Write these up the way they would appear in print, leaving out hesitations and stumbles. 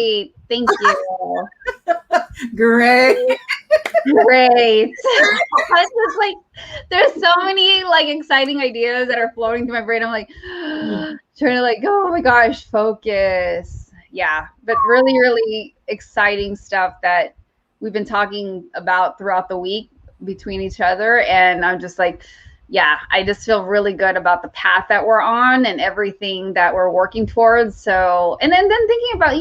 great. Thank you. Great. Great. It's just like there's so many like exciting ideas that are flowing through my brain. I'm like trying to like, oh my gosh, focus. Yeah. But really, really exciting stuff that we've been talking about throughout the week between each other. And I'm just like, yeah, I just feel really good about the path that we're on and everything that we're working towards. So, and then thinking about,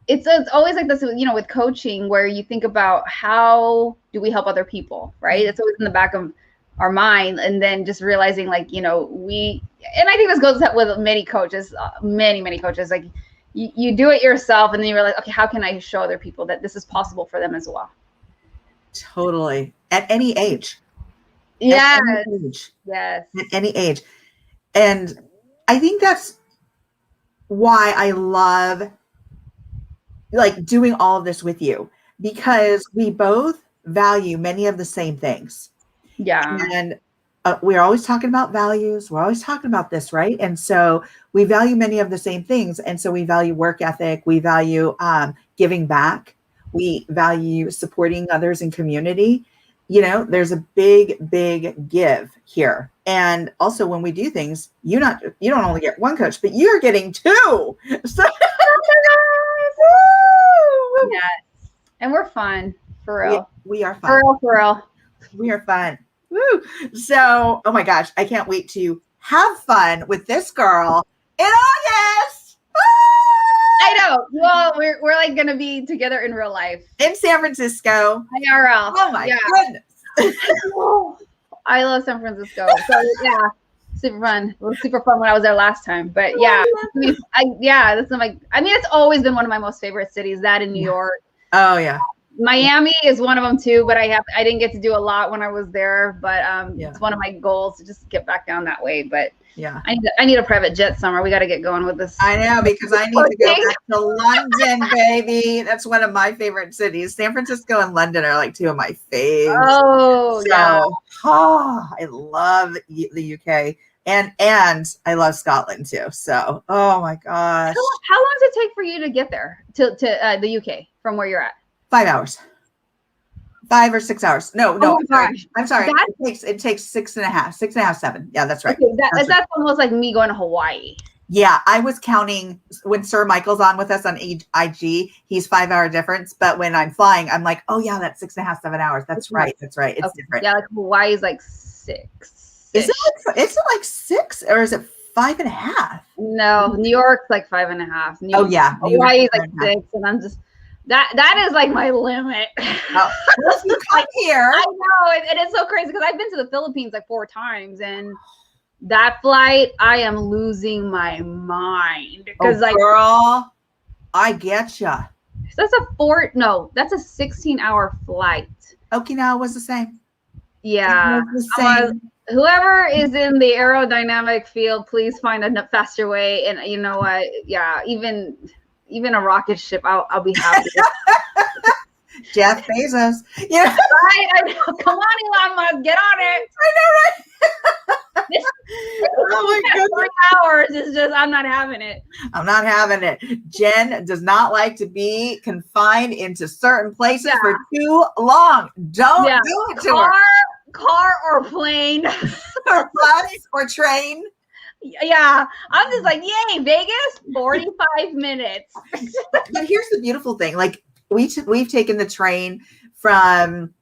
it's always like this, with coaching, where you think about how do we help other people, right? It's always in the back of our mind. And then just realizing like, and I think this goes with many coaches, many coaches, like you do it yourself and then you realize, okay, how can I show other people that this is possible for them as well? Totally. At any age. Yes. At any age. And I think that's why I love like doing all of this with you, because we both value many of the same things. Yeah. And we're always talking about values. We're always talking about this, right? And so we value many of the same things. And so we value work ethic. We value giving back. We value supporting others in community. There's a big give here. And also when we do things, you don't only get one coach, but you're getting two. So yes. And we're fun, for real. We are fun. For real. We are fun. Woo. So, oh my gosh, I can't wait to have fun with this girl in August. I know. Well, we're like going to be together in real life. In San Francisco. IRL. Oh my goodness. I love San Francisco. So yeah, super fun. It was super fun when I was there last time. But yeah, it's always been one of my most favorite cities, that in New York. Oh yeah. Miami is one of them too, but I didn't get to do a lot when I was there, but it's one of my goals to just get back down that way. But yeah, I need a private jet somewhere. We got to get going with this. I know, because I need to go back to London, baby. That's one of my favorite cities. San Francisco and London are like two of my faves. Oh, yeah. I love the UK. And I love Scotland too. So, oh my gosh. How long does it take for you to get there to the UK from where you're at? 5 hours. 5 or 6 hours. No. I'm sorry. It takes 6.5, 7. Yeah, that's right. Okay, that's almost like me going to Hawaii. Yeah, I was counting when Sir Michael's on with us on IG. He's 5 hour difference, but when I'm flying, I'm like, oh yeah, that's 6.5, 7 hours. That's right. It's different. Yeah, like Hawaii is like 6. Is it like 6 or is it 5.5? No, New York's like 5.5. Oh yeah, Hawaii is like 6, and I'm just. That is like my limit. Oh, well, you come here. I know, and it's so crazy because I've been to the Philippines like 4 times, and that flight, I am losing my mind because girl, I get ya. That's a 16-hour flight. Okinawa was the same. Yeah, whoever is in the aerodynamic field, please find a faster way. And you know what? Yeah, even a rocket ship, I'll be happy. Jeff Bezos. Yeah. Right? I know. Come on, Elon Musk, get on it. I know, right? Oh my goodness. 3 hours is just, I'm not having it. I'm not having it. Jen does not like to be confined into certain places for too long. Don't do it to her. Car or plane. Or bus or train. Yeah, I'm just like, yay, Vegas, 45 minutes. But here's the beautiful thing. Like we've taken the train from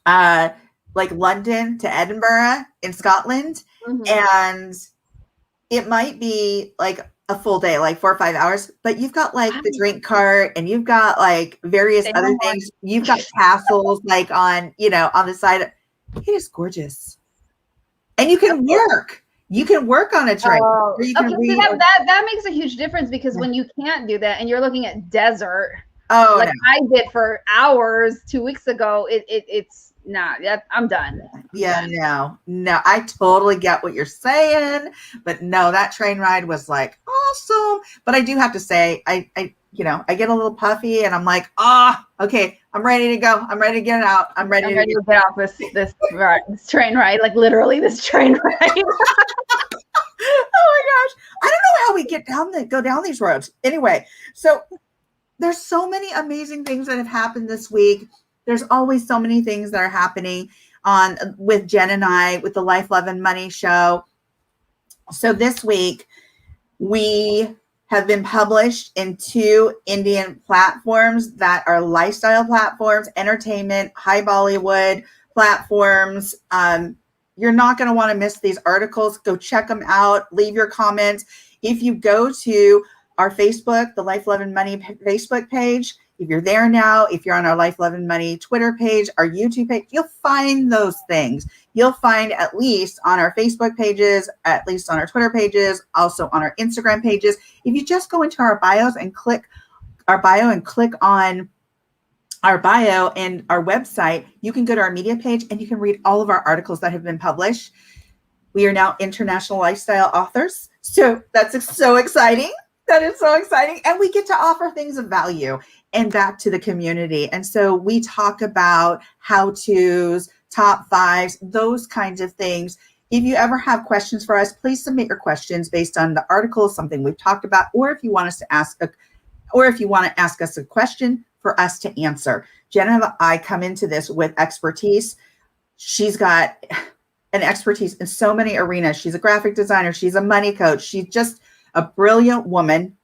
like London to Edinburgh in Scotland. Mm-hmm. And it might be like a full day, like 4 or 5 hours, but you've got like the drink cart and you've got like various other things. You've got castles like on the side. It is gorgeous. And you can work. You can work on a train. Oh, okay, see, that makes a huge difference because when you can't do that and you're looking at desert, I did for hours 2 weeks ago, it's not. I'm done. Yeah, no, I totally get what you're saying, but no, that train ride was like awesome. But I do have to say, I get a little puffy and I'm like, okay, I'm ready to go. I'm ready to get out. I'm ready to get off this train ride, like literally this train ride. Oh my gosh. I don't know how we go down these roads. Anyway, so there's so many amazing things that have happened this week. There's always so many things that are happening with Jen and I with the Life, Love, and Money show. So this week we have been published in 2 Indian platforms that are lifestyle platforms, entertainment, high Bollywood platforms. You're not going to want to miss these articles. Go check them out. Leave your comments. If you go to our Facebook, the Life, Love, and Money Facebook page, if you're there now, if you're on our Life, Love, and Money Twitter page, our YouTube page, you'll find those things. You'll find at least on our Facebook pages, at least on our Twitter pages, also on our Instagram pages. If you just go into our bios and click our bio and click on our bio and our website, you can go to our media page and you can read all of our articles that have been published. We are now international lifestyle authors. So that's so exciting. That is so exciting. And we get to offer things of value and back to the community. And so we talk about how-tos, top 5s, those kinds of things. If you ever have questions for us, please submit your questions based on the article, something we've talked about, or if you want us to ask us a question for us to answer. Jen and I come into this with expertise. She's got an expertise in so many arenas. She's a graphic designer. She's a money coach. She's just a brilliant woman,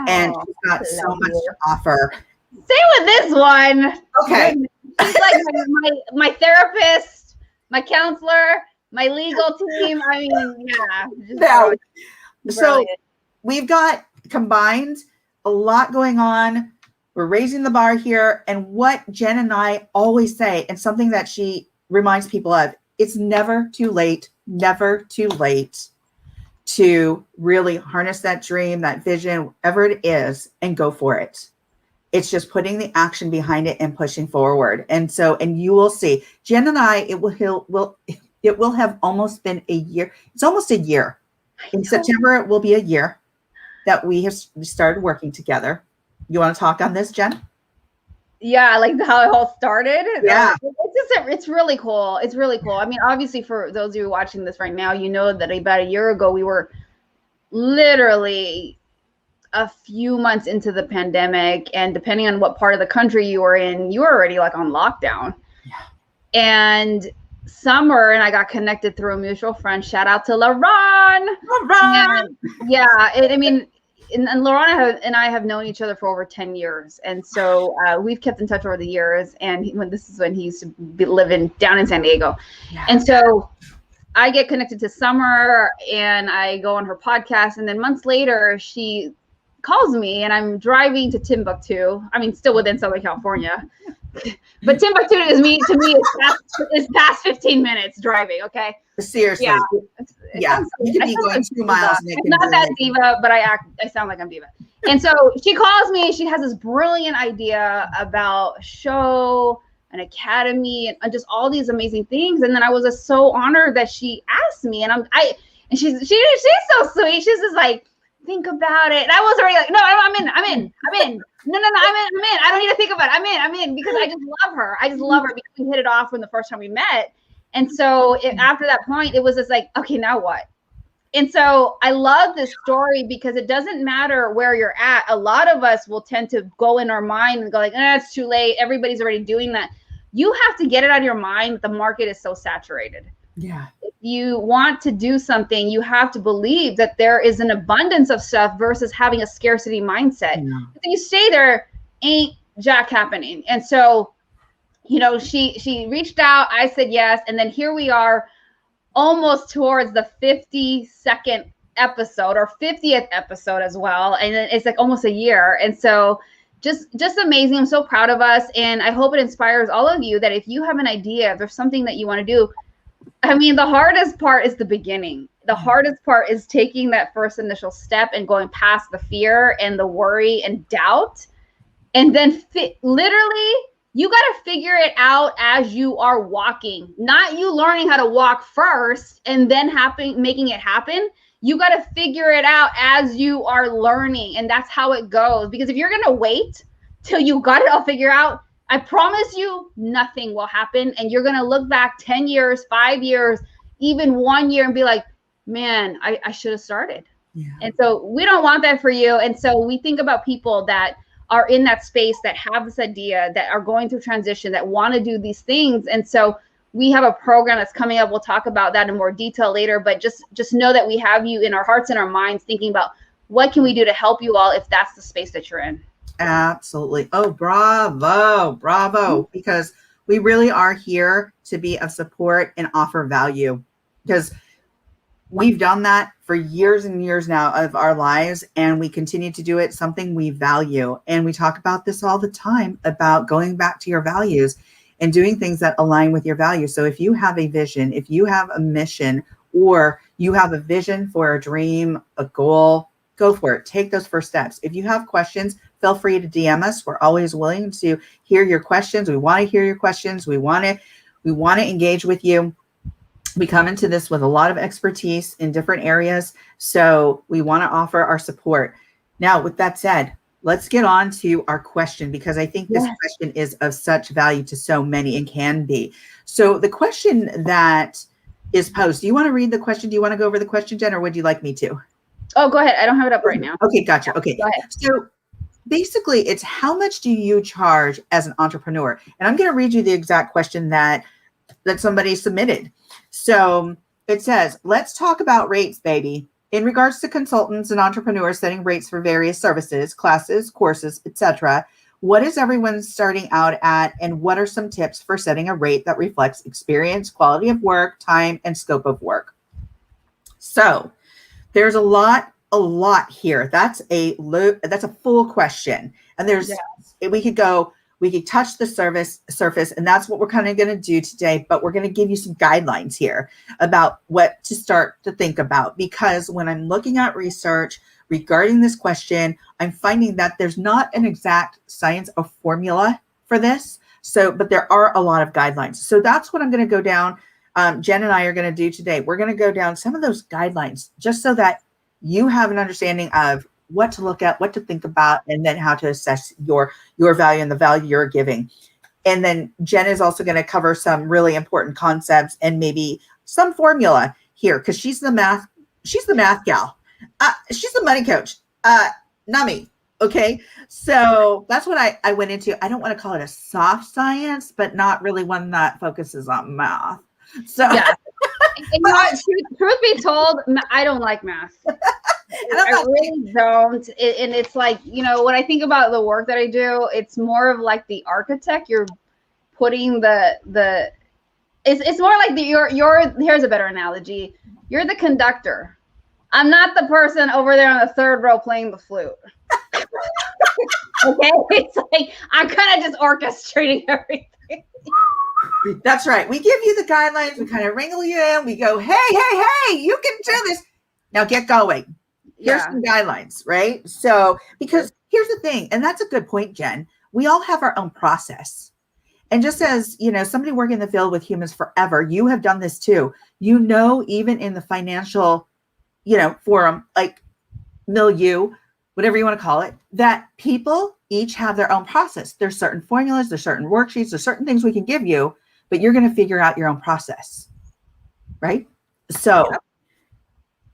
and she's got so much to offer. Same with this one. Okay. She's like my therapist, my counselor, my legal team. I mean, yeah. So we've got combined a lot going on. We're raising the bar here. And what Jen and I always say, and something that she reminds people of, it's never too late to really harness that dream, that vision, whatever it is, and go for it. It's just putting the action behind it and pushing forward. And you will see, Jen and I, it will have almost been a year. It's almost a year. In September, it will be a year that we started working together. You want to talk on this, Jen? Yeah, like how it all started. Yeah. It's really cool. It's really cool. I mean, obviously for those of you watching this right now, you know that about a year ago, we were literally a few months into the pandemic, and depending on what part of the country you were in, you were already like on lockdown. Yeah. And Summer and I got connected through a mutual friend. Shout out to LaRon. And Laurent and I have known each other for over 10 years. And so we've kept in touch over the years. And this is when he used to be living down in San Diego. Yeah. And so I get connected to Summer and I go on her podcast. And then months later, she calls me and I'm driving to Timbuktu. I mean, still within Southern California. But Timbuktu to me is past 15 minutes driving, okay? Seriously. Yeah. You can be going 2 miles. I'm not that diva, but I sound like I'm diva. And so she calls me. She has this brilliant idea about a show, an academy, and just all these amazing things. And then I was just so honored that she asked me. And she's so sweet. She's just like, think about it. And I was already like, no, I'm in. No, I'm in. I don't need to think about it. I'm in because I just love her. I just love her because we hit it off from the first time we met. And so after that point, it was just like, okay, now what? And so I love this story because it doesn't matter where you're at. A lot of us will tend to go in our mind and go like, it's too late. Everybody's already doing that. You have to get it out of your mind. The market is so saturated. Yeah. If you want to do something, you have to believe that there is an abundance of stuff versus having a scarcity mindset. Yeah. If you stay there, ain't jack happening. And so, she reached out, I said yes. And then here we are almost towards the 52nd episode or 50th episode as well. And it's like almost a year. And so just amazing. I'm so proud of us. And I hope it inspires all of you that if you have an idea, if there's something that you want to do, I mean, the hardest part is the beginning. The hardest part is taking that first initial step and going past the fear and the worry and doubt. And then literally, you got to figure it out as you are walking, not you learning how to walk first and then making it happen. You got to figure it out as you are learning. And that's how it goes. Because if you're going to wait till you got it all figured out, I promise you nothing will happen. And you're going to look back 10 years, 5 years, even 1 year and be like, man, I should have started. Yeah. And so we don't want that for you. And so we think about people that are in that space, that have this idea, that are going through transition, that want to do these things. And so we have a program that's coming up. We'll talk about that in more detail later, but just know that we have you in our hearts and our minds thinking about what can we do to help you all if that's the space that you're in. Absolutely. Oh, bravo. Because we really are here to be of support and offer value, because we've done that for years and years now of our lives, and we continue to do it, something we value. And we talk about this all the time, about going back to your values and doing things that align with your values. So if you have a vision, if you have a mission, or you have a vision for a dream, a goal, go for it. Take those first steps. If you have questions, feel free to DM us. We're always willing to hear your questions. We want to hear your questions. We want to engage with you. We come into this with a lot of expertise in different areas, so we want to offer our support. Now, with that said, let's get on to our question, because I think this question is of such value to so many, and can be. So the question that is posed, do you want to read the question? Do you want to go over the question, Jen, or would you like me to? Oh, go ahead. I don't have it up right now. Okay, gotcha. Okay. Go ahead. So basically, it's how much do you charge as an entrepreneur? And I'm going to read you the exact question that somebody submitted. So it says, let's talk about rates, baby. In regards to consultants and entrepreneurs setting rates for various services, classes, courses, etc., what is everyone starting out at, and what are some tips for setting a rate that reflects experience, quality of work, time, and scope of work? So there's a lot here. That's a full question, and we could touch the surface, and that's what we're kind of going to do today. But we're going to give you some guidelines here about what to start to think about, because when I'm looking at research regarding this question, I'm finding that there's not an exact science or formula for this. So, but there are a lot of guidelines. So that's what I'm going to go down. Jen and I are going to do today. We're going to go down some of those guidelines, just so that you have an understanding of what to look at, what to think about, and then how to assess your value and the value you're giving. And then Jen is also going to cover some really important concepts and maybe some formula here, because she's the math gal. She's the money coach, not me. Okay. So that's what I went into. I don't want to call it a soft science, but not really one that focuses on math. So yeah. And truth be told, I don't like math. I really don't. And it's like, when I think about the work that I do, it's more of like the architect. You're putting it's more like here's a better analogy. You're the conductor. I'm not the person over there on the third row playing the flute. Okay. It's like, I'm kind of just orchestrating everything. That's right. We give you the guidelines. We kind of wrangle you in. We go, hey, you can do this. Now get going. Here's some guidelines, right? So, because here's the thing, and that's a good point, Jen. We all have our own process. And just as, somebody working in the field with humans forever, you have done this too. Even in the financial, forum, like milieu, whatever you want to call it, that people each have their own process. There's certain formulas, there's certain worksheets, there's certain things we can give you, but you're going to figure out your own process, right? So,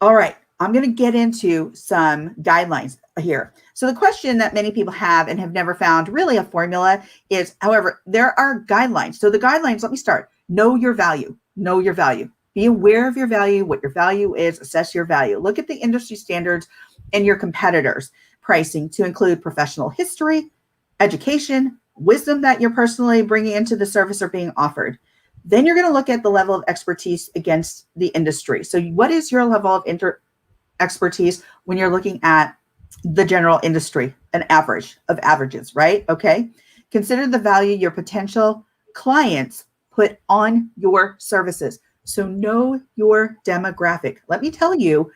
all right, I'm going to get into some guidelines here. So the question that many people have and have never found really a formula is, however, there are guidelines. So the guidelines, let me start. Know your value. Know your value. Be aware of your value, what your value is, assess your value. Look at the industry standards and your competitors' pricing to include professional history, education, wisdom that you're personally bringing into the service or being offered. Then you're going to look at the level of expertise against the industry. So what is your level of expertise when you're looking at the general industry, an average of averages, right? Okay. Consider the value your potential clients put on your services. So know your demographic. Let me tell you,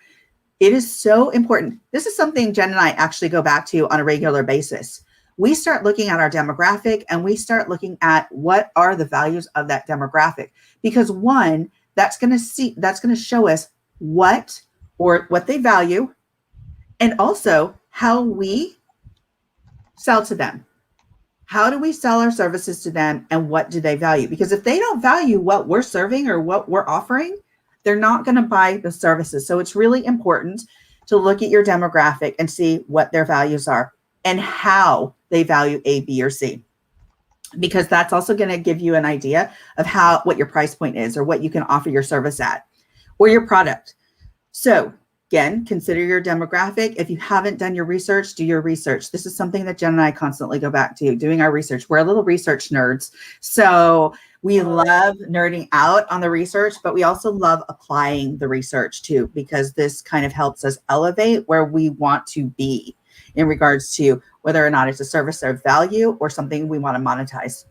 it is so important. This is something Jen and I actually go back to on a regular basis. We start looking at our demographic, and we start looking at what are the values of that demographic, because one, that's going to show us what they value, and also how we sell to them. How do we sell our services to them, and what do they value? Because if they don't value what we're serving or what we're offering, they're not going to buy the services. So it's really important to look at your demographic and see what their values are and how they value A, B, or C, because that's also going to give you an idea of what your price point is or what you can offer your service at or your product. So again, consider your demographic. If you haven't done your research, do your research. This is something that Jen and I constantly go back to, doing our research. We're little research nerds. So we love nerding out on the research, but we also love applying the research too, because this kind of helps us elevate where we want to be in regards to whether or not it's a service of value or something we want to monetize.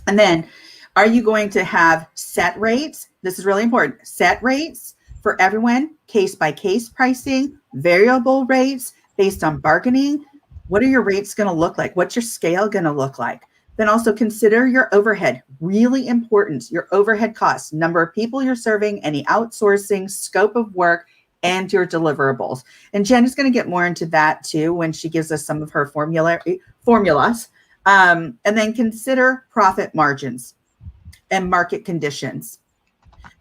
And then, are you going to have set rates? This is really important. Set rates for everyone, case by case pricing, variable rates based on bargaining. What are your rates going to look like? What's your scale going to look like? Then also consider your overhead. Really important. Your overhead costs, number of people you're serving, any outsourcing, scope of work, and your deliverables. And Jen is going to get more into that too when she gives us some of her formulas. And then consider profit margins and market conditions.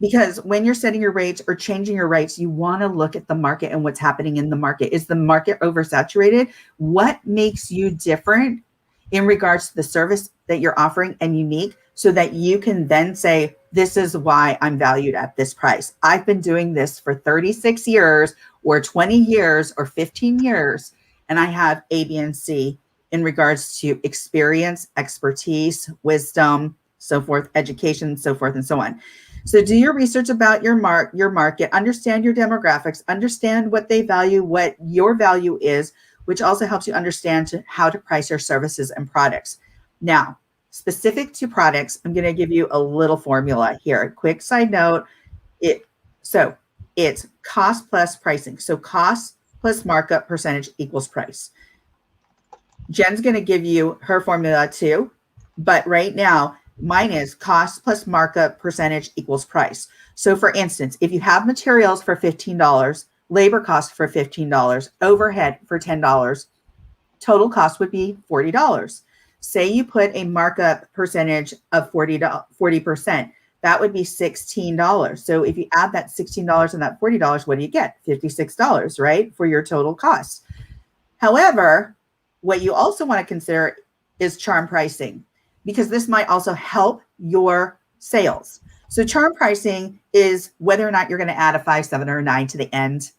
Because when you're setting your rates or changing your rates, you want to look at the market and what's happening in the market. Is the market oversaturated? What makes you different in regards to the service that you're offering and unique, so that you can then say, this is why I'm valued at this price. I've been doing this for 36 years or 20 years or 15 years, and I have A, B, and C in regards to experience, expertise, wisdom, so forth, education, so forth and so on. So do your research about your market, understand your demographics, understand what they value, what your value is, which also helps you understand how to price your services and products. Now, specific to products, I'm going to give you a little formula here. A quick side note. So it's cost plus pricing. So cost plus markup percentage equals price. Jen's going to give you her formula too, but right now mine is cost plus markup percentage equals price. So for instance, if you have materials for $15, labor cost for $15, overhead for $10, total cost would be $40. Say you put a markup percentage of 40%, that would be $16. So if you add that $16 and that $40, what do you get? $56, right? For your total cost. However, what you also want to consider is charm pricing, because this might also help your sales. So charm pricing is whether or not you're going to add a 5, 7, or 9 to the end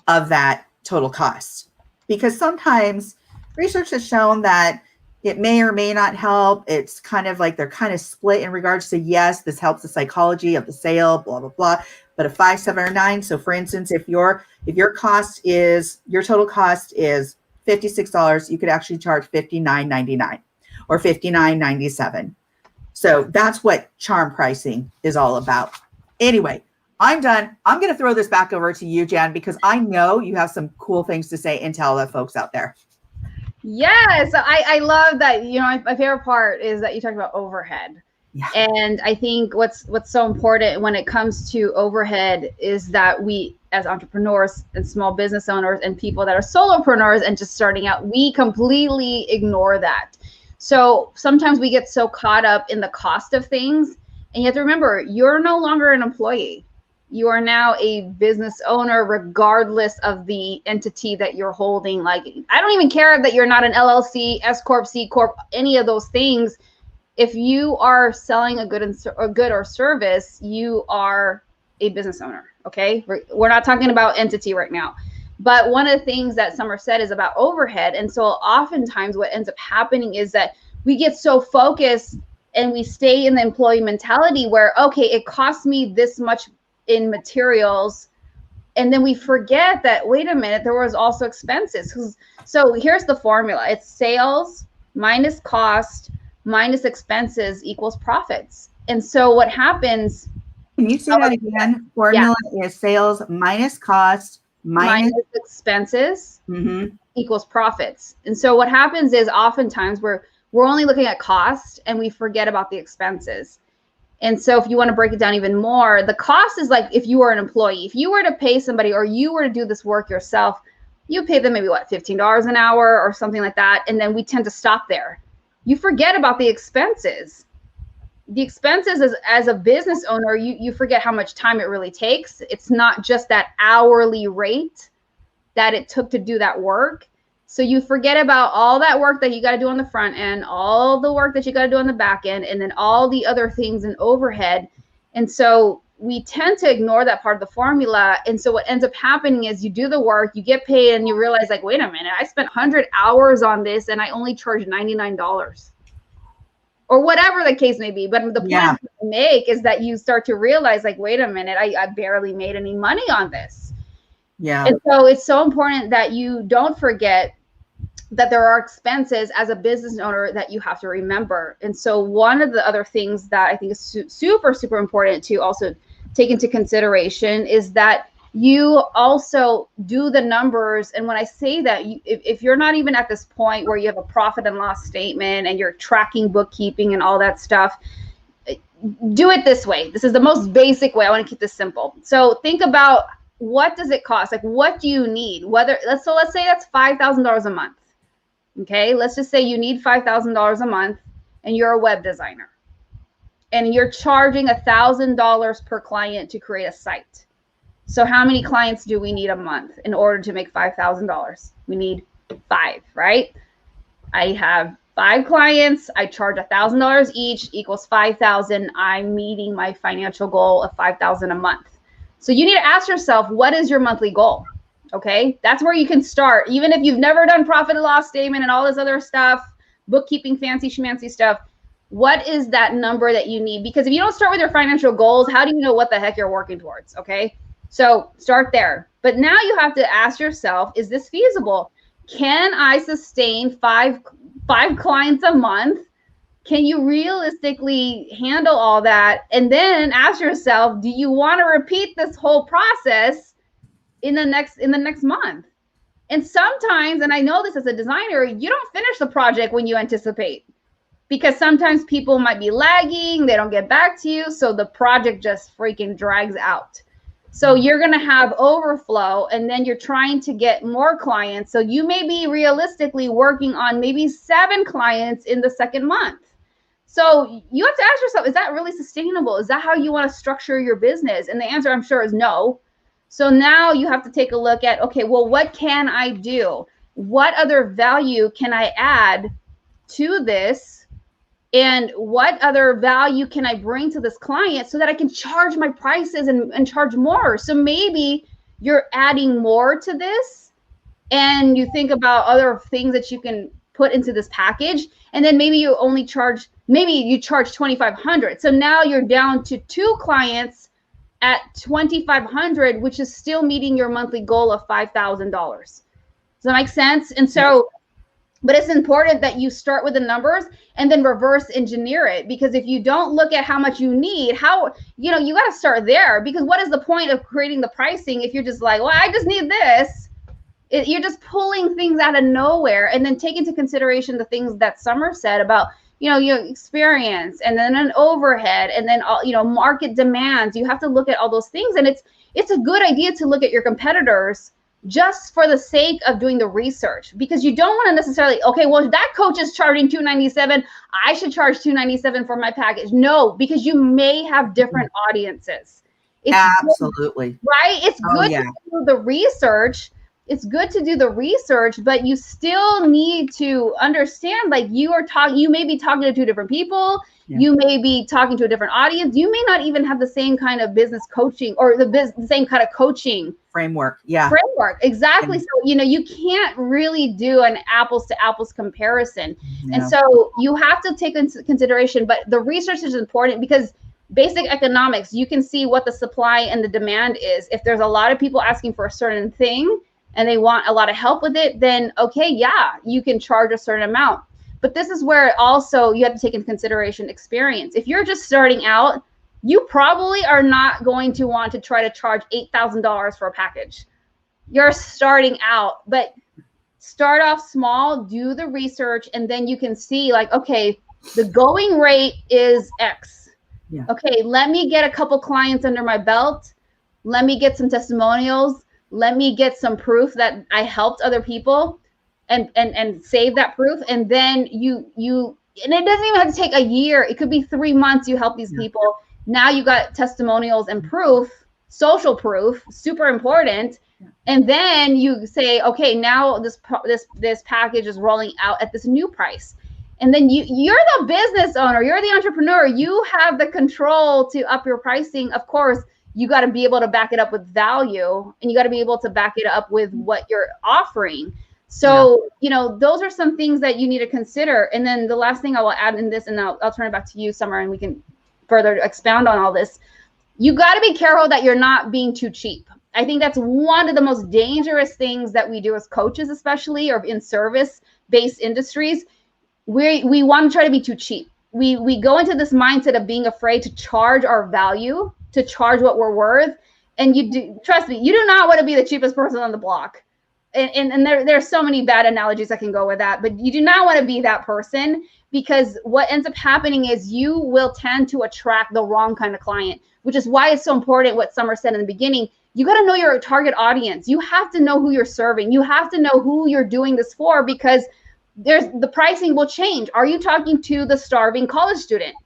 of that total cost. Because sometimes research has shown that it may or may not help. It's kind of like they're kind of split in regards to, yes, this helps the psychology of the sale, blah, blah, blah. But a 5, 7, or 9. So for instance, if your total cost is $56, you could actually charge $59.99 or $59.97. So that's what charm pricing is all about. Anyway, I'm done. I'm going to throw this back over to you, Jen, because I know you have some cool things to say and tell the folks out there. Yes, I love that. You know, my favorite part is that you talked about overhead. Yeah. And I think what's so important when it comes to overhead is that we, as entrepreneurs and small business owners and people that are solopreneurs and just starting out, we completely ignore that. So sometimes we get so caught up in the cost of things, and you have to remember, you're no longer an employee. You are now a business owner, regardless of the entity that you're holding. Like, I don't even care that you're not an LLC, S Corp, C Corp, any of those things. If you are selling a good or service, you are a business owner. Okay, we're not talking about entity right now. But one of the things that Summer said is about overhead. And so oftentimes what ends up happening is that we get so focused and we stay in the employee mentality where, okay, it costs me this much in materials. And then we forget that, wait a minute, there was also expenses. So here's the formula. It's sales minus cost minus expenses equals profits. And so what happens? Can you say that again? Formula is sales minus cost minus expenses equals profits. And so what happens is oftentimes we're only looking at cost and we forget about the expenses. And so if you want to break it down even more, the cost is like if you were an employee. If you were to pay somebody or you were to do this work yourself, you pay them maybe $15 an hour or something like that. And then we tend to stop there. You forget about the expenses. the expenses as a business owner, you forget how much time it really takes. It's not just that hourly rate that it took to do that work. So you forget about all that work that you got to do on the front end, all the work that you got to do on the back end, and then all the other things and overhead. And so we tend to ignore that part of the formula. And so what ends up happening is you do the work, you get paid, and you realize like, wait a minute, I spent 100 hours on this and I only charged $99 or whatever the case may be. But the point I make is that you start to realize like, wait a minute, I barely made any money on this. Yeah. And so it's so important that you don't forget that there are expenses as a business owner that you have to remember. And so one of the other things that I think is super, super important to also take into consideration is that you also do the numbers. And when I say that, if you're not even at this point where you have a profit and loss statement and you're tracking bookkeeping and all that stuff, do it this way. This is the most basic way. I want to keep this simple. So think about, what does it cost? Like, what do you need? Let's say that's $5,000 a month. Okay, let's just say you need $5,000 a month and you're a web designer and you're charging $1,000 per client to create a site. So how many clients do we need a month in order to make $5,000? We need 5, right? I have 5 clients. I charge $1,000 each equals 5,000. I'm meeting my financial goal of 5,000 a month. So you need to ask yourself, what is your monthly goal? Okay, that's where you can start. Even if you've never done profit and loss statement and all this other stuff, bookkeeping, fancy schmancy stuff, what is that number that you need? Because if you don't start with your financial goals, how do you know what the heck you're working towards? Okay, so start there. But now you have to ask yourself, is this feasible? Can I sustain five clients a month? Can you realistically handle all that? And then ask yourself, do you want to repeat this whole process in the next month? And sometimes, and I know this as a designer, you don't finish the project when you anticipate, because sometimes people might be lagging, they don't get back to you, so the project just freaking drags out. So you're going to have overflow, and then you're trying to get more clients. So you may be realistically working on maybe 7 clients in the second month. So you have to ask yourself, is that really sustainable? Is that how you want to structure your business? And the answer, I'm sure, is no. So now you have to take a look at, okay, well, what can I do? What other value can I add to this? And what other value can I bring to this client so that I can charge my prices and charge more? So maybe you're adding more to this and you think about other things that you can put into this package. And then maybe you only charge, maybe you charge $2,500. So now you're down to 2 clients at $2,500, which is still meeting your monthly goal of $5,000. Does that make sense? And so, but it's important that you start with the numbers and then reverse engineer it, because if you don't look at how much you need, you got to start there, because what is the point of creating the pricing if you're just like, well, I just need this? You're just pulling things out of nowhere. And then take into consideration the things that Summer said about, your experience, and then an overhead, and then all, market demands. You have to look at all those things. And it's a good idea to look at your competitors just for the sake of doing the research, because you don't want to necessarily, okay, well, that coach is charging $297, I should charge $297 for my package. No, because you may have different audiences. Absolutely. Good, right? It's good to do the research. It's good to do the research, but you still need to understand, like, you may be talking to 2 different people. Yeah. You may be talking to a different audience. You may not even have the same kind of business coaching or the same kind of coaching framework. Yeah. Framework. Exactly. Yeah. So, you can't really do an apples to apples comparison. Yeah. And so you have to take into consideration, but the research is important, because basic economics, you can see what the supply and the demand is. If there's a lot of people asking for a certain thing and they want a lot of help with it, then okay, yeah, you can charge a certain amount. But this is where also you have to take into consideration experience. If you're just starting out, you probably are not going to want to try to charge $8,000 for a package. You're starting out, but start off small, do the research, and then you can see, like, okay, the going rate is X. Yeah. Okay, let me get a couple clients under my belt. Let me get some testimonials. Let me get some proof that I helped other people and save that proof. And then you and it doesn't even have to take a year. It could be 3 months. You help these people. Now you got testimonials and proof, social proof, super important. And then you say, okay, now this package is rolling out at this new price. And then you're the business owner, you're the entrepreneur, you have the control to up your pricing. Of course, you got to be able to back it up with value, and you got to be able to back it up with what you're offering. So, those are some things that you need to consider. And then the last thing I will add in this, and I'll turn it back to you, Summer, and we can further expound on all this. You got to be careful that you're not being too cheap. I think that's one of the most dangerous things that we do as coaches, especially, or in service-based industries. We want to try to be too cheap. We go into this mindset of being afraid to charge our value, to charge what we're worth. And trust me, you do not want to be the cheapest person on the block. And there's so many bad analogies that can go with that, but you do not want to be that person, because what ends up happening is you will tend to attract the wrong kind of client, which is why it's so important what Summer said in the beginning. You got to know your target audience. You have to know who you're serving. You have to know who you're doing this for, because the pricing will change. Are you talking to the starving college student,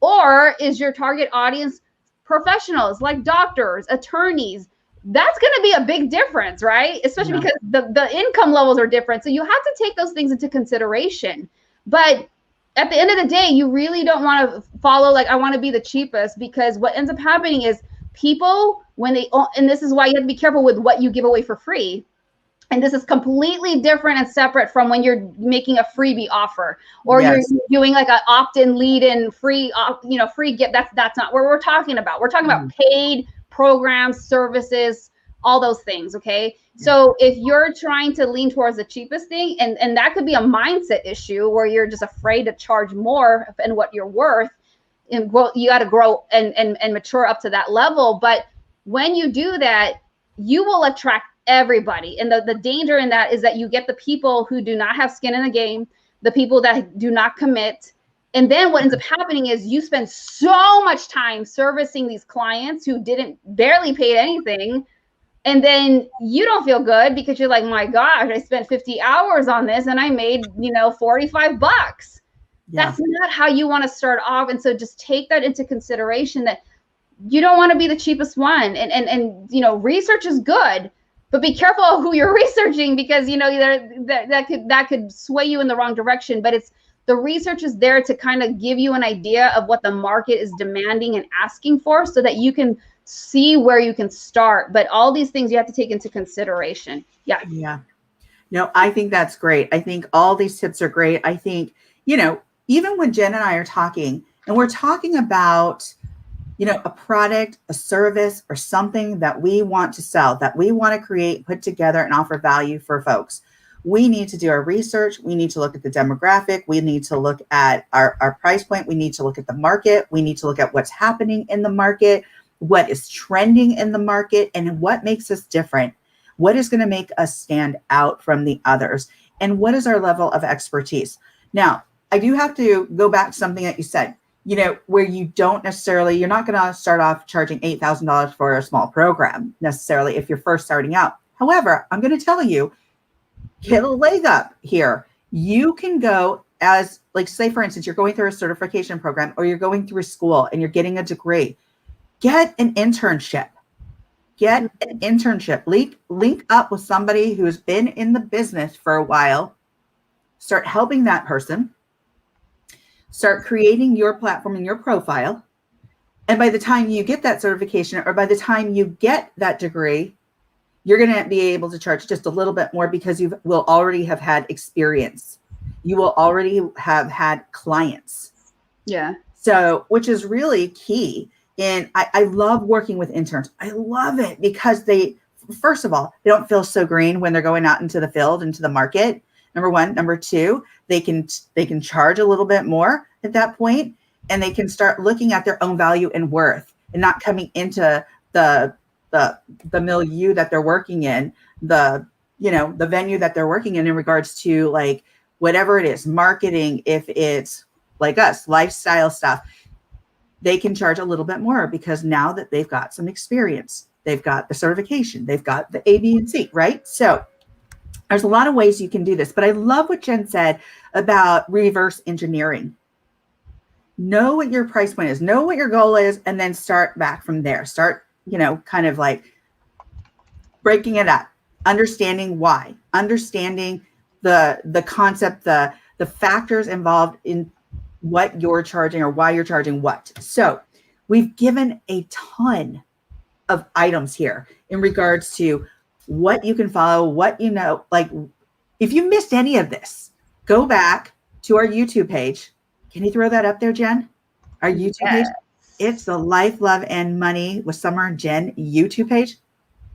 or is your target audience professionals like doctors, attorneys? That's going to be a big difference, right? Especially because the income levels are different. So you have to take those things into consideration. But at the end of the day, you really don't want to follow I want to be the cheapest, because what ends up happening is people, and this is why you have to be careful with what you give away for free. And this is completely different and separate from when you're making a freebie offer, or you're doing an opt-in, lead-in, free gift. That's not what we're talking about. We're talking about paid programs, services, all those things. Okay. So if you're trying to lean towards the cheapest thing, and that could be a mindset issue where you're just afraid to charge more than what you're worth, and you got to grow and mature up to that level. But when you do that, you will attract everybody. And the danger in that is that you get the people who do not have skin in the game, the people that do not commit. And then what ends up happening is you spend so much time servicing these clients who barely paid anything. And then you don't feel good, because you're like, my gosh, I spent 50 hours on this and I made, $45. That's not how you want to start off. And so just take that into consideration, that you don't want to be the cheapest one. And research is good, but be careful of who you're researching, because, that could sway you in the wrong direction. But the research is there to kind of give you an idea of what the market is demanding and asking for, so that you can see where you can start. But all these things you have to take into consideration. Yeah. No, I think that's great. I think all these tips are great. I think, even when Jen and I are talking, and we're talking about, a product, a service, or something that we want to sell, that we want to create, put together, and offer value for folks, we need to do our research. We need to look at the demographic. We need to look at our price point. We need to look at the market. We need to look at what's happening in the market, what is trending in the market, and what makes us different. What is going to make us stand out from the others? And what is our level of expertise? Now, I do have to go back to something that you said, where you're not going to start off charging $8,000 for a small program necessarily if you're first starting out. However, I'm going to tell you, get a leg up here. You can go as, say, for instance, you're going through a certification program, or you're going through school and you're getting a degree. Get an internship. Link up with somebody who's been in the business for a while. Start helping that person. Start creating your platform and your profile. And by the time you get that certification, or by the time you get that degree, you're going to be able to charge just a little bit more, because you will already have had experience. You will already have had clients. Yeah. So, which is really key. And I love working with interns. I love it, because first of all, they don't feel so green when they're going out into the field, into the market. Number one. Number two, they can charge a little bit more at that point, and they can start looking at their own value and worth, and not coming into the milieu that they're working in, the venue that they're working in regards to whatever it is, marketing, if it's like us, lifestyle stuff. They can charge a little bit more, because now that they've got some experience, they've got the certification, they've got the A, B, and C, right? So there's a lot of ways you can do this, but I love what Jen said about reverse engineering. Know what your price point is, know what your goal is, and then start back from there. Start, kind of like breaking it up, understanding why, understanding the concept, the factors involved in what you're charging or why you're charging what. So we've given a ton of items here in regards to what you can follow, what like if you missed any of this, go back to our YouTube page. Can you throw that up there, Jen? Our YouTube page. It's the Life, Love, and Money with Summer and Jen YouTube page.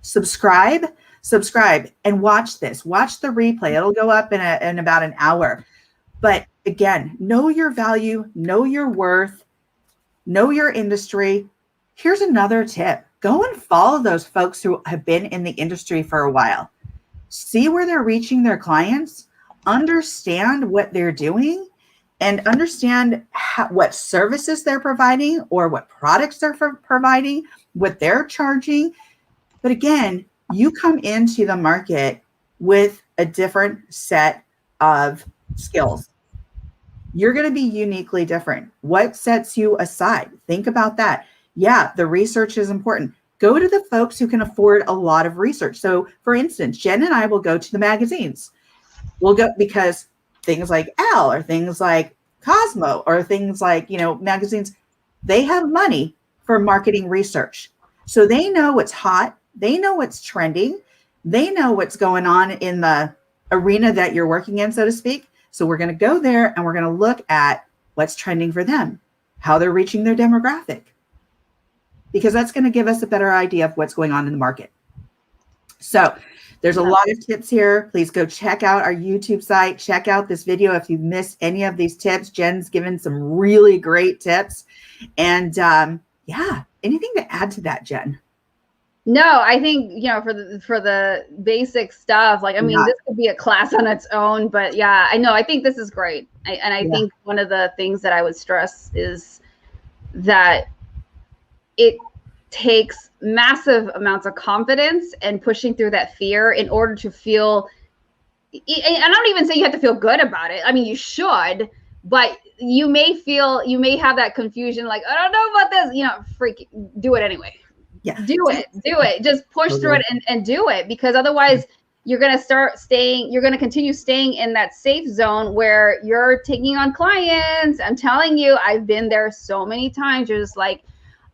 Subscribe, and watch this. Watch the replay. It'll go up in about an hour. But again, know your value, know your worth, know your industry. Here's another tip. Go and follow those folks who have been in the industry for a while. See where they're reaching their clients, understand what they're doing, and understand what services they're providing or what products they're providing, what they're charging. But again, you come into the market with a different set of skills. You're going to be uniquely different. What sets you aside? Think about that. Yeah, the research is important. Go to the folks who can afford a lot of research. So for instance, Jen and I will go to the magazines. We'll go because things like Elle or things like Cosmo or things like, magazines, they have money for marketing research. So they know what's hot. They know what's trending. They know what's going on in the arena that you're working in, so to speak. So we're going to go there and we're going to look at what's trending for them, how they're reaching their demographic, because that's going to give us a better idea of what's going on in the market. So there's a lot of tips here. Please go check out our YouTube site. Check out this video if you've missed any of these tips. Jen's given some really great tips. And anything to add to that, Jen? No, I think, for the basic stuff, this could be a class on its own, but yeah, I think this is great. I think one of the things that I would stress is that it takes massive amounts of confidence and pushing through that fear in order to feel, and I don't even say you have to feel good about it. I mean, you should, but you may have that confusion, like, I don't know about this, do it anyway. Yeah. Do it. Just push through it and do it, because otherwise you're going to continue staying in that safe zone where you're taking on clients. I'm telling you, I've been there so many times. You're just like,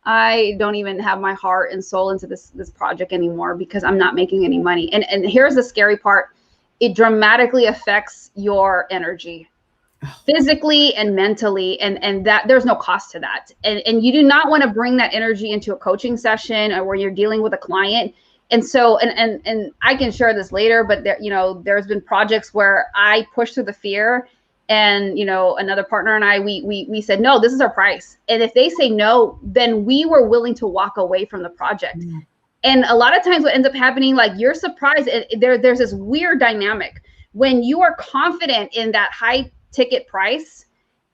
I don't even have my heart and soul into this project anymore because I'm not making any money. And here's the scary part. It dramatically affects your energy. Physically and mentally, and that there's no cost to that. And you do not want to bring that energy into a coaching session or where you're dealing with a client. And so, and I can share this later, but there's been projects where I pushed through the fear, and another partner and I, we said, no, this is our price. And if they say no, then we were willing to walk away from the project. Mm-hmm. And a lot of times what ends up happening, like, you're surprised, there's this weird dynamic when you are confident in that high ticket price,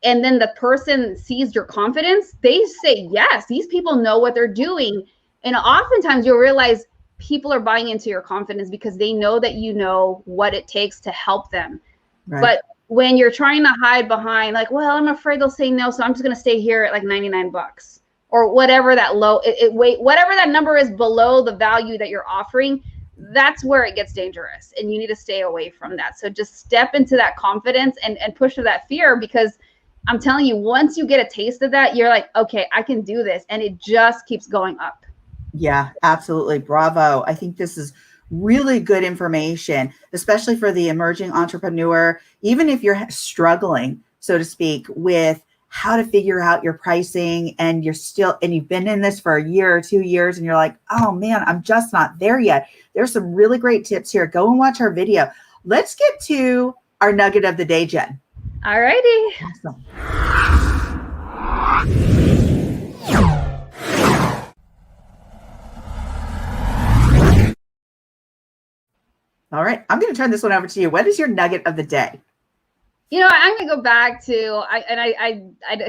and then the person sees your confidence, they say yes. These people know what they're doing. And oftentimes you'll realize people are buying into your confidence because they know that you know what it takes to help them. Right. But when you're trying to hide behind, like, well, I'm afraid they'll say no, so I'm just going to stay here at like $99 or whatever that whatever that number is below the value that you're offering, that's where it gets dangerous, and you need to stay away from that. So just step into that confidence and push through that fear, because I'm telling you, once you get a taste of that, you're like, okay, I can do this. And it just keeps going up. Yeah, absolutely. Bravo. I think this is really good information, especially for the emerging entrepreneur, even if you're struggling, so to speak, with how to figure out your pricing, and you've been in this for a year or 2 years and you're like, oh man, I'm just not there yet. There's some really great tips here. Go and watch our video. Let's get to our nugget of the day, Jen. All righty. Awesome. All right. I'm going to turn this one over to you. What is your nugget of the day? I'm going to go back to, I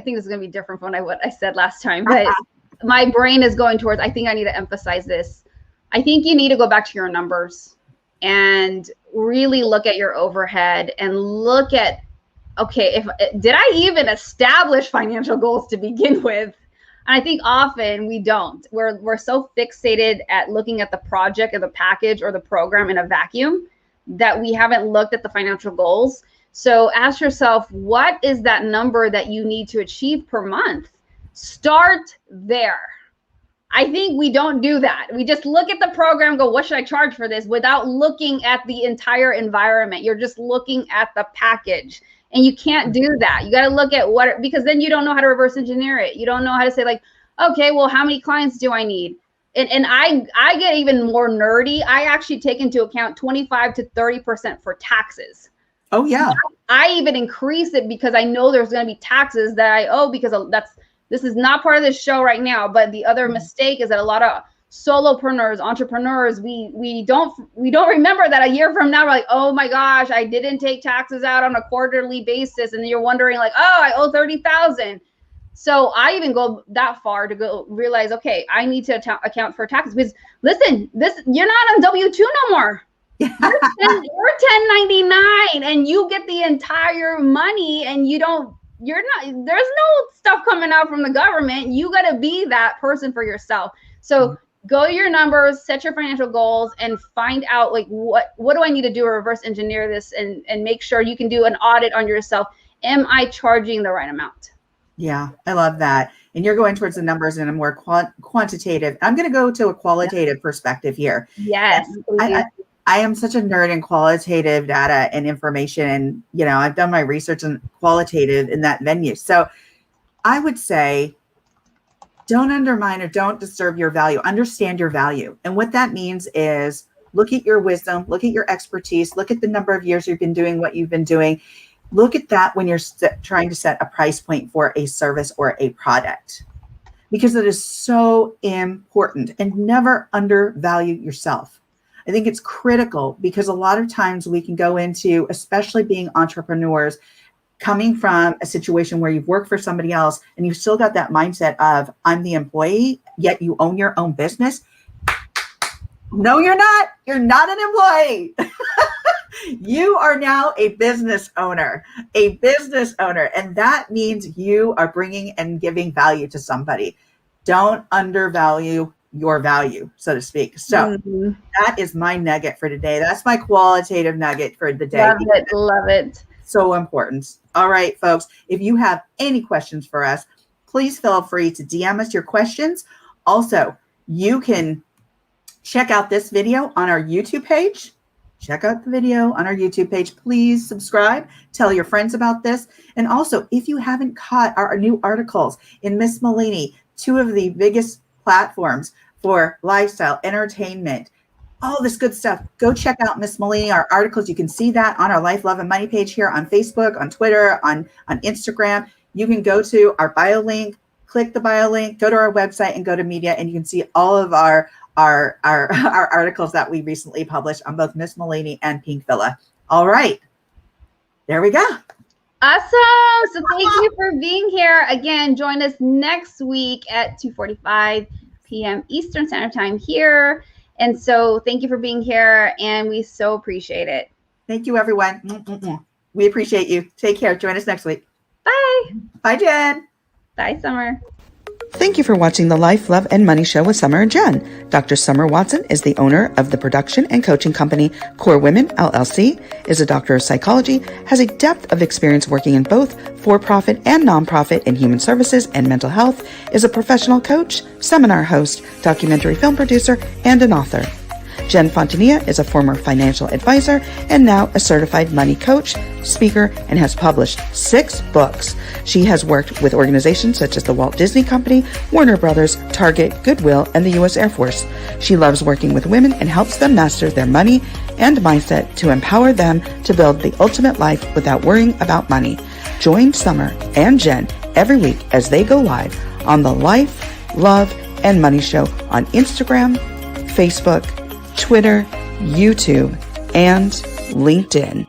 think this is going to be different from what I said last time, but my brain is going towards, I think I need to emphasize this. I think you need to go back to your numbers and really look at your overhead and look at okay, did I even establish financial goals to begin with? And I think often we don't. We're so fixated at looking at the project or the package or the program in a vacuum that we haven't looked at the financial goals. So ask yourself, what is that number that you need to achieve per month? Start there. I think we don't do that. We just look at the program, go, what should I charge for this? Without looking at the entire environment. You're just looking at the package. And you can't do that. You got to look at because then you don't know how to reverse engineer it. You don't know how to say like, okay, well, how many clients do I need? And I get even more nerdy. I actually take into account 25 to 30% for taxes. Oh, yeah. I even increase it because I know there's going to be taxes that I owe because this is not part of this show right now. But the other mistake is that a lot of solopreneurs, entrepreneurs, we don't remember that a year from now we're like, oh my gosh, I didn't take taxes out on a quarterly basis, and you're wondering like, oh, I owe $30,000. So I even go that far to go realize, okay, I need to account for taxes because listen, you're not on W-2 no more. You're 1099, and you get the entire money, and there's no stuff coming out from the government. You got to be that person for yourself. So go to your numbers, set your financial goals, and find out like what do I need to do to reverse engineer this and make sure you can do an audit on yourself. Am I charging the right amount? Yeah, I love that. And you're going towards the numbers in a more quantitative. I'm going to go to a qualitative perspective here. Yes. I am such a nerd in qualitative data and information. And, I've done my research on qualitative in that venue. So I would say, don't undermine or don't disturb your value. Understand your value. And what that means is look at your wisdom, look at your expertise, look at the number of years you've been doing what you've been doing. Look at that when you're trying to set a price point for a service or a product, because it is so important. And never undervalue yourself. I think it's critical because a lot of times we can go into, especially being entrepreneurs, coming from a situation where you've worked for somebody else and you've still got that mindset of I'm the employee, yet you own your own business. No, you're not. You're not an employee. You are now a business owner. And that means you are bringing and giving value to somebody. Don't undervalue your value, so to speak. So that is my nugget for today. That's my qualitative nugget for the day. Love it. So important. All right, folks, if you have any questions for us, please feel free to DM us your questions. Also, you can check out this video on our YouTube page. Check out the video on our YouTube page. Please subscribe. Tell your friends about this. And also, if you haven't caught our new articles in Miss Malini, two of the biggest platforms for lifestyle, entertainment, all this good stuff, go check out Miss Malini, our articles. You can see that on our Life, Love, and Money page here on Facebook, on Twitter, on Instagram. You can go to our bio link, click the bio link, go to our website, and go to media, and you can see all of our articles that we recently published on both Miss Malini and Pink Villa. All right. There we go. Awesome. So thank you for being here. Again, join us next week at 2:45 p.m. Eastern Standard Time here. And so thank you for being here, and we so appreciate it. Thank you, everyone. We appreciate you. Take care. Join us next week. Bye. Bye, Jen. Bye, Summer. Thank you for watching the Life, Love, and Money Show with Summer and Jen. Dr. Summer Watson is the owner of the production and coaching company Core Women, LLC, is a doctor of psychology, has a depth of experience working in both for-profit and nonprofit in human services and mental health, is a professional coach, seminar host, documentary film producer, and an author. Jen Fontanilla is a former financial advisor and now a certified money coach, speaker, and has published 6 books. She has worked with organizations such as the Walt Disney Company, Warner Brothers, Target, Goodwill, and the U.S. Air Force. She loves working with women and helps them master their money and mindset to empower them to build the ultimate life without worrying about money. Join Summer and Jen every week as they go live on the Life, Love, and Money Show on Instagram, Facebook, Twitter, YouTube, and LinkedIn.